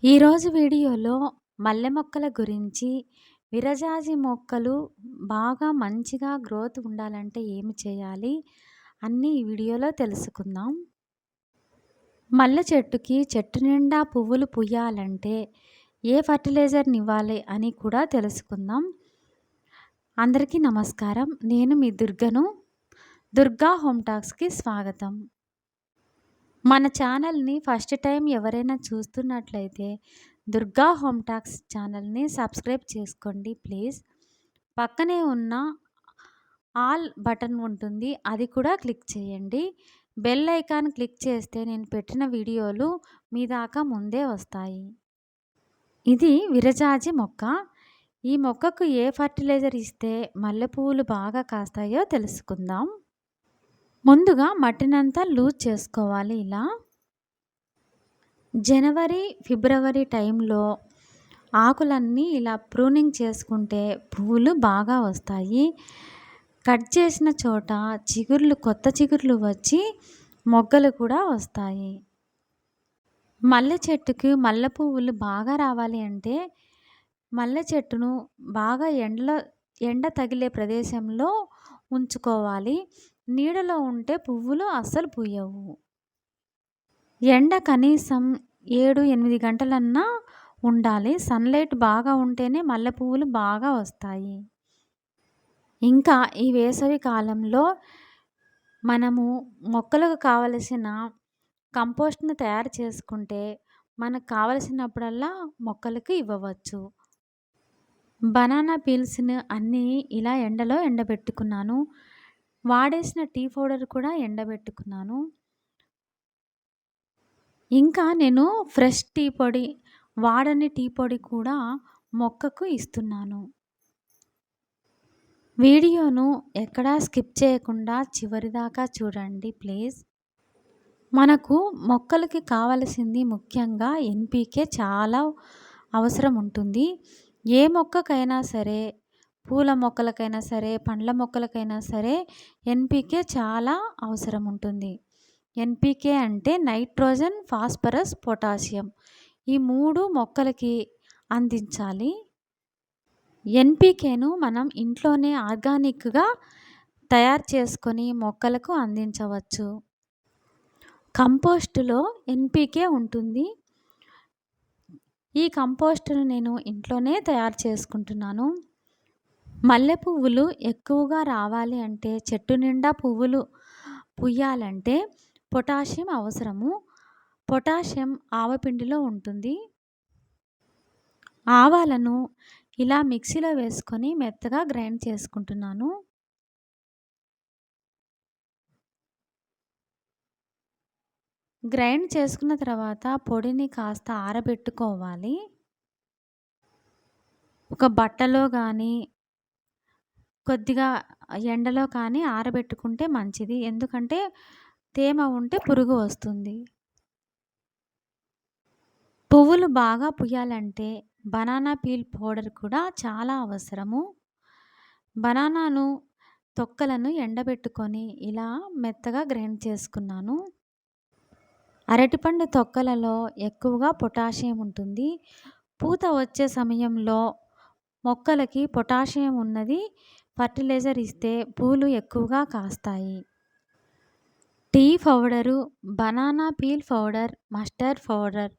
ఈరోజు వీడియోలో మల్లె మొక్కల గురించి, విరజాజి మొక్కలు బాగా మంచిగా గ్రోత్ ఉండాలంటే ఏమి చేయాలి? అన్నీ ఈ వీడియోలో తెలుసుకుందాం. మల్లె చెట్టుకి చెట్టు నిండా పువ్వులు పూయాలంటే ఏ ఫర్టిలైజర్‌నివ్వాలి అని కూడా తెలుసుకుందాం. అందరికీ నమస్కారం. నేను మీ దుర్గను. దుర్గా హోమ్ టాక్స్‌కి స్వాగతం. మన ఛానల్‌ని ఫస్ట్ టైం ఎవరైనా చూస్తున్నట్లయితే దుర్గా హోమ్ టాక్స్ ఛానల్‌ని సబ్స్క్రైబ్ చేసుకోండి ప్లీజ్. పక్కనే ఉన్న ఆల్ బటన్ ఉంటుంది. అది కూడా క్లిక్ చేయండి. బెల్ ఐకాన్ క్లిక్ చేస్తే నేను పెట్టిన వీడియోలు మీ దాకా ముందే వస్తాయి. ఇది విరజాజి మొక్క. ఈ మొక్కకు ఏ ఫర్టిలైజర్ ఇస్తే మల్లెపూలు బాగా కాస్తాయో తెలుసుకుందాం. ముందుగా మట్టినంతా లూజ్ చేసుకోవాలి ఇలా. జనవరి, ఫిబ్రవరి టైంలో ఆకులన్నీ ఇలా ప్రూనింగ్ చేసుకుంటే పువ్వులు బాగా వస్తాయి. కట్ చేసిన చోట కొత్త చిగుర్లు వచ్చి మొగ్గలు కూడా వస్తాయి. మల్లె చెట్టుకి మల్లె పువ్వులు బాగా రావాలి అంటే మల్లె చెట్టును బాగా ఎండ తగిలే ప్రదేశంలో ఉంచుకోవాలి. నీడలో ఉంటే పువ్వులు అస్సలు పూయవు. ఎండ కనీసం 7, 8 గంటలన్నా ఉండాలి. సన్‌లైట్ బాగా ఉంటేనే మల్లె పువ్వులు బాగా వస్తాయి. ఇంకా ఈ వేసవి కాలంలో మనము మొక్కలకు కావలసిన కంపోస్ట్‌ని తయారు చేసుకుంటే మనకు కావలసినప్పుడల్లా మొక్కలకి ఇవ్వవచ్చు. బనానా పీల్స్‌ని అన్నీ ఇలా ఎండలో ఎండబెట్టుకున్నాను. వాడేసిన టీ పౌడర్ కూడా ఎండబెట్టుకున్నాను. ఇంకా నేను ఫ్రెష్ టీ పొడి, వాడని టీ పొడి కూడా మొక్కకు ఇస్తున్నాను. వీడియోను ఎక్కడా స్కిప్ చేయకుండా చివరిదాకా చూడండి ప్లీజ్. మనకు మొక్కలకి కావలసింది ముఖ్యంగా ఎన్‌పీకే చాలా అవసరం ఉంటుంది. ఏ మొక్కకైనా సరే, పూల మొక్కలకైనా సరే, పండ్ల మొక్కలకైనా సరే ఎన్‌పీకే చాలా అవసరం ఉంటుంది. ఎన్‌పీకే అంటే నైట్రోజన్, ఫాస్ఫరస్, పొటాషియం. ఈ 3 మొక్కలకి అందించాలి. ఎన్‌పీకేను మనం ఇంట్లోనే ఆర్గానిక్‌గా తయారు చేసుకొని మొక్కలకు అందించవచ్చు. కంపోస్ట్‌లో ఎన్‌పీకే ఉంటుంది. ఈ కంపోస్ట్‌ను నేను ఇంట్లోనే తయారు చేసుకుంటున్నాను. మల్లె పువ్వులు ఎక్కువగా రావాలి అంటే, చెట్టు నిండా పువ్వులు పూయాలంటే పొటాషియం అవసరము. పొటాషియం ఆవపిండిలో ఉంటుంది. ఆవాలను ఇలా మిక్సీలో వేసుకొని మెత్తగా గ్రైండ్ చేసుకుంటున్నాను. గ్రైండ్ చేసుకున్న తర్వాత పొడిని కాస్త ఆరబెట్టుకోవాలి. ఒక బట్టలో కానీ, కొద్దిగా ఎండలో కానీ ఆరబెట్టుకుంటే మంచిది. ఎందుకంటే తేమ ఉంటే పురుగు వస్తుంది. పువ్వులు బాగా పూయాలంటే బనానా పీల్ పౌడర్ కూడా చాలా అవసరము. బనానాను తొక్కలను ఎండబెట్టుకొని ఇలా మెత్తగా గ్రైండ్ చేసుకున్నాను. అరటిపండు తొక్కలలో ఎక్కువగా పొటాషియం ఉంటుంది. పూత వచ్చే సమయంలో మొక్కలకి పొటాషియం ఉన్నది ఫర్టిలైజర్ ఇస్తే పూలు ఎక్కువగా కాస్తాయి. Tea powder, banana peel powder, mustard powder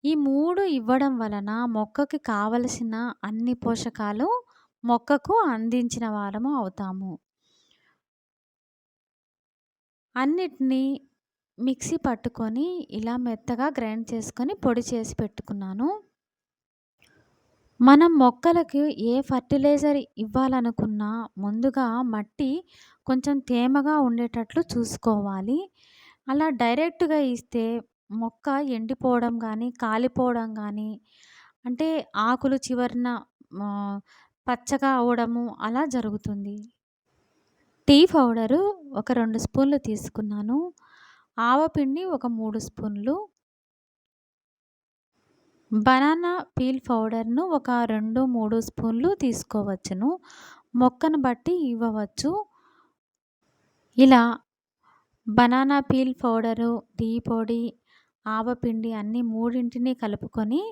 ఈ 3 ఇవ్వడం వలన మొక్కకి కావలసిన అన్ని పోషకాలు మొక్కకు అందించిన వారము అవుతాము. అన్నిటిని మిక్సీ పట్టుకొని ఇలా మెత్తగా గ్రైండ్ చేసుకొని పొడి చేసి పెట్టుకున్నాను. మనం మొక్కలకి ఏ ఫర్టిలైజర్ ఇవ్వాలనుకున్నా ముందుగా మట్టి కొంచెం తేమగా ఉండేటట్లు చూసుకోవాలి. అలా డైరెక్ట్‌గా ఇస్తే మొక్క ఎండిపోవడం గానీ, కాలిపోవడం గానీ, అంటే ఆకులు చివరన పచ్చగా అవ్వడము అలా జరుగుతుంది. టీ పౌడరు ఒక 2 స్పూన్లు తీసుకున్నాను. ఆవపిండి ఒక 3 స్పూన్లు. బనానా పీల్ పౌడర్‌ను ఒక 2, 3 స్పూన్లు తీసుకోవచ్చును. మొక్కను బట్టి ఇవ్వవచ్చు. ఇలా బనానా పీల్ పౌడరు, టీ పొడి, ఆవపిండి అన్నీ మూడింటిని కలుపుకొని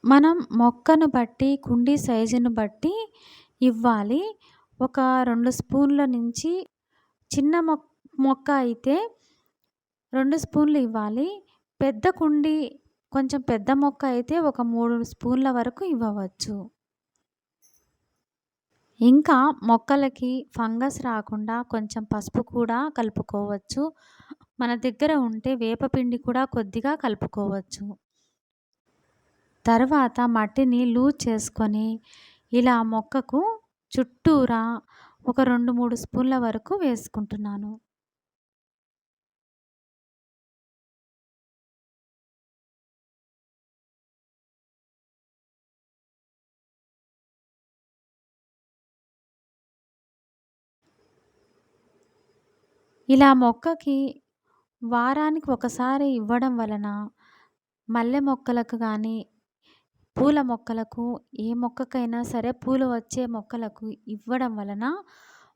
మనం మొక్కను బట్టి, కుండీ సైజును బట్టి ఇవ్వాలి. ఒక 2 స్పూన్ల నుంచి చిన్న మొక్క అయితే 2 స్పూన్లు ఇవ్వాలి. పెద్ద కుండీ కొంచెం పెద్ద మొక్క అయితే ఒక 3 స్పూన్ల వరకు ఇవ్వవచ్చు. ఇంకా మొక్కలకి ఫంగస్ రాకుండా కొంచెం పసుపు కూడా కలుపుకోవచ్చు. మన దగ్గర ఉంటే వేపపిండి కూడా కొద్దిగా కలుపుకోవచ్చు. తర్వాత మట్టిని లూజ్ చేసుకొని ఇలా మొక్కకు చుట్టూరా ఒక 2, 3 స్పూన్ల వరకు వేసుకుంటున్నాను. ఇలా మొక్కకి వారానికి ఒకసారి ఇవ్వడం వలన మల్లె మొక్కలకు గానీ, పూల మొక్కలకు ఏ మొక్కకైనా సరే పూలు వచ్చే మొక్కలకు ఇవ్వడం వలన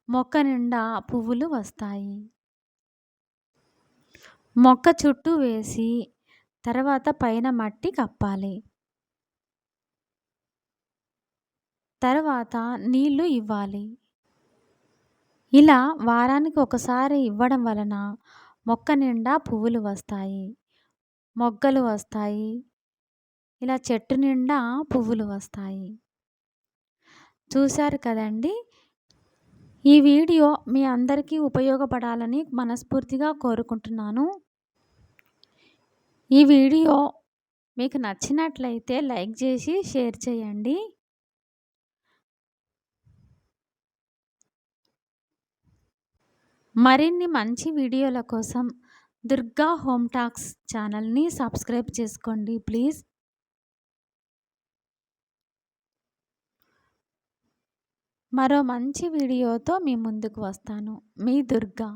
మొక్క నిండా పువ్వులు వస్తాయి. మొక్క చుట్టూ వేసి తర్వాత పైన మట్టి కప్పాలి. తర్వాత నీళ్లు ఇవ్వాలి. ఇలా వారానికి ఒకసారి ఇవ్వడం వలన మొక్క నిండా పువ్వులు వస్తాయి. మొగ్గలు వస్తాయి. ఇలా చెట్టు నిండా పువ్వులు వస్తాయి. చూశారు కదండీ! ఈ వీడియో మీ అందరికీ ఉపయోగపడాలని మనస్ఫూర్తిగా కోరుకుంటున్నాను. ఈ వీడియో మీకు నచ్చినట్లయితే లైక్ చేసి షేర్ చేయండి. మరిన్ని మంచి వీడియోల కోసం దుర్గా హోమ్ టాక్స్ ఛానల్‌ని సబ్స్క్రైబ్ చేసుకోండి ప్లీజ్. మరో మంచి వీడియోతో మీ ముందుకు వస్తాను. మీ దుర్గా.